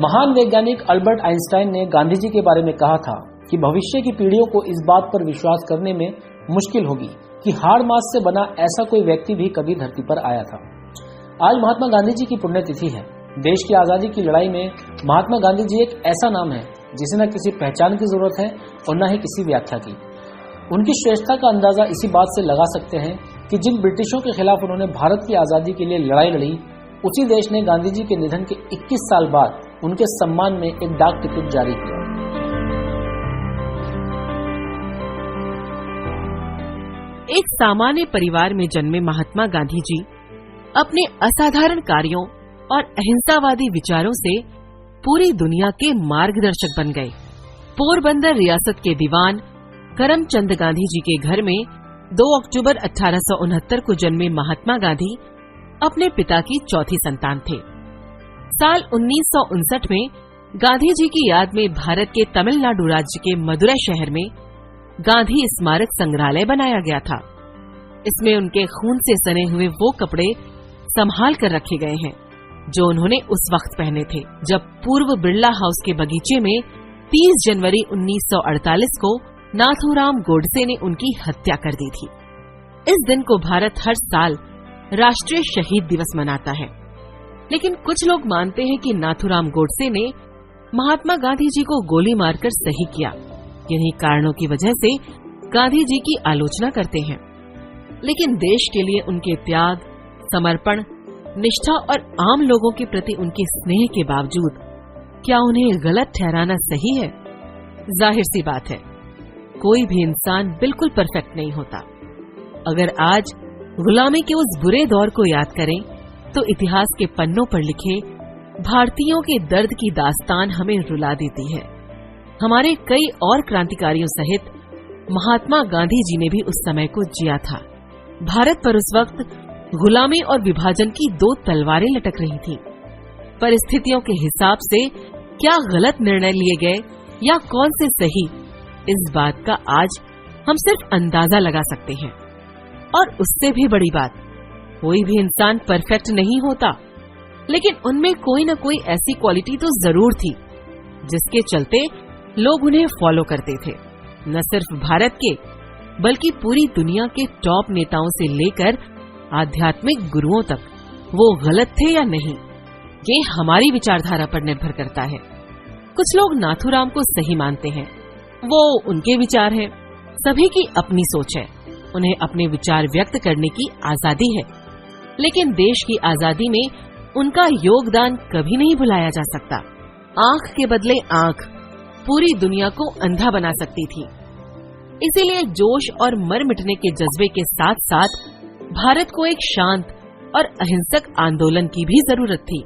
महान वैज्ञानिक Albert Einstein ने गांधी जी के बारे में कहा था कि भविष्य की पीढ़ियों को इस बात पर विश्वास करने में मुश्किल होगी कि हाड़ मांस से बना ऐसा कोई व्यक्ति भी कभी धरती पर आया था। आज महात्मा गांधी जी की पुण्यतिथि है। देश की आजादी की लड़ाई में महात्मा गांधी जी एक ऐसा नाम है जिसे न किसी पहचान की जरूरत है और न ही किसी व्याख्या की। उनकी श्रेष्ठता का अंदाजा इसी बात से लगा सकते हैं कि जिन ब्रिटिशों के खिलाफ उन्होंने भारत की आजादी के लिए लड़ाई लड़ी, उसी देश ने गांधी जी के निधन के 21 साल बाद उनके सम्मान में एक डाक टिकट जारी किया। एक सामान्य परिवार में जन्मे महात्मा गांधी जी अपने असाधारण कार्यों और अहिंसावादी विचारों से पूरी दुनिया के मार्गदर्शक बन गए। पोरबंदर रियासत के दीवान करमचंद गांधी जी के घर में 2 अक्टूबर 1869 को जन्मे महात्मा गांधी अपने पिता की चौथी संतान थे। साल 1959 में गांधी जी की याद में भारत के तमिलनाडु राज्य के मदुरै शहर में गांधी स्मारक संग्रहालय बनाया गया था। इसमें उनके खून से सने हुए वो कपड़े संभाल कर रखे गए हैं जो उन्होंने उस वक्त पहने थे जब पूर्व बिरला हाउस के बगीचे में 30 जनवरी 1948 को नाथूराम गोडसे ने उनकी हत्या कर दी थी। इस दिन को भारत हर साल राष्ट्रीय शहीद दिवस मनाता है, लेकिन कुछ लोग मानते हैं कि नाथूराम गोडसे ने महात्मा गांधी जी को गोली मारकर सही किया। इन्हीं कारणों की वजह से गांधी जी की आलोचना करते हैं, लेकिन देश के लिए उनके त्याग, समर्पण, निष्ठा और आम लोगों के प्रति उनके स्नेह के बावजूद क्या उन्हें गलत ठहराना सही है? जाहिर सी बात है, कोई भी इंसान बिल्कुल परफेक्ट नहीं होता। अगर आज गुलामी के उस बुरे दौर को याद करें तो इतिहास के पन्नों पर लिखे भारतीयों के दर्द की दास्तान हमें रुला देती है। हमारे कई और क्रांतिकारियों सहित महात्मा गांधी जी ने भी उस समय को जिया था। भारत पर उस वक्त गुलामी और विभाजन की 2 तलवारें लटक रही थीं। परिस्थितियों के हिसाब से क्या गलत निर्णय लिए गए या कौन से सही, इस बात का आज हम सिर्फ अंदाजा लगा सकते हैं। और उससे भी बड़ी बात, कोई भी इंसान परफेक्ट नहीं होता, लेकिन उनमें कोई न कोई ऐसी क्वालिटी तो जरूर थी जिसके चलते लोग उन्हें फॉलो करते थे। न सिर्फ भारत के बल्कि पूरी दुनिया के टॉप नेताओं से लेकर आध्यात्मिक गुरुओं तक वो गलत थे या नहीं, ये हमारी विचारधारा पर निर्भर करता है। कुछ लोग नाथूराम को सही मानते हैं, वो उनके विचार हैं। सभी की अपनी सोच है, उन्हें अपने विचार व्यक्त करने की आजादी है, लेकिन देश की आजादी में उनका योगदान कभी नहीं भुलाया जा सकता। आंख के बदले आंख पूरी दुनिया को अंधा बना सकती थी। इसीलिए जोश और मर मिटने के जज्बे के साथ साथ भारत को एक शांत और अहिंसक आंदोलन की भी जरूरत थी।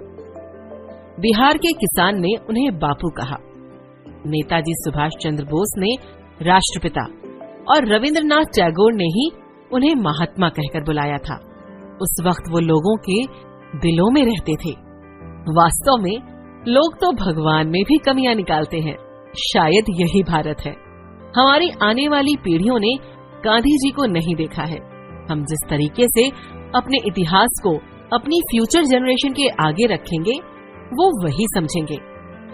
बिहार के किसान ने उन्हें बापू कहा, नेताजी सुभाष चंद्र बोस ने राष्ट्रपिता और रविंद्रनाथ टैगोर ने ही उन्हें महात्मा कहकर बुलाया था। उस वक्त वो लोगों के दिलों में रहते थे। वास्तव में लोग तो भगवान में भी कमियां निकालते हैं। शायद यही भारत है। हमारी आने वाली पीढ़ियों ने गांधी जी को नहीं देखा है। हम जिस तरीके से अपने इतिहास को अपनी फ्यूचर जनरेशन के आगे रखेंगे, वो वही समझेंगे।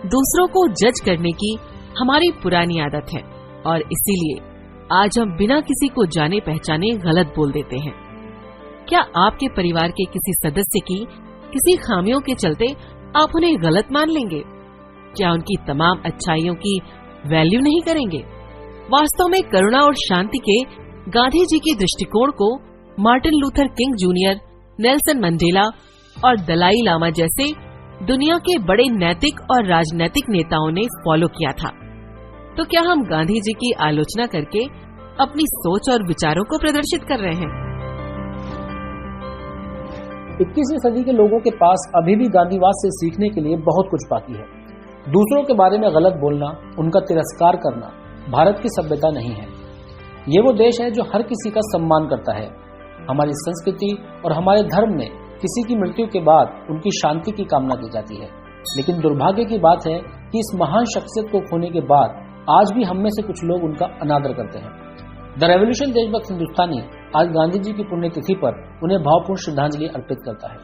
दूसरों को जज करने की हमारी पुरानी आदत है और इसीलिए आज हम बिना किसी को जाने पहचाने गलत बोल देते हैं। क्या आपके परिवार के किसी सदस्य की किसी खामियों के चलते आप उन्हें गलत मान लेंगे? क्या उनकी तमाम अच्छाइयों की वैल्यू नहीं करेंगे? वास्तव में करुणा और शांति के गांधी जी के दृष्टिकोण को Martin Luther king junior, Nelson Mandela और दलाई लामा जैसे दुनिया के बड़े नैतिक और राजनैतिक नेताओं ने फॉलो किया था। तो क्या हम गांधी जी की आलोचना करके अपनी सोच और विचारों को प्रदर्शित कर रहे हैं? 21वीं सदी के लोगों के पास अभी भी गांधीवाद से सीखने के लिए बहुत कुछ बाकी है। दूसरों के बारे में गलत बोलना, उनका तिरस्कार करना भारत की सभ्यता नहीं है। ये वो देश है जो हर किसी का सम्मान करता है। हमारी संस्कृति और हमारे धर्म में किसी की मृत्यु के बाद उनकी शांति की कामना की जाती है, लेकिन दुर्भाग्य की बात है कि इस महान शख्सियत को खोने के बाद आज भी हम में से कुछ लोग उनका अनादर करते हैं। द रेवोल्यूशन देशभक्त हिंदुस्तानी आज गांधी जी की पुण्यतिथि पर उन्हें भावपूर्ण श्रद्धांजलि अर्पित करता है।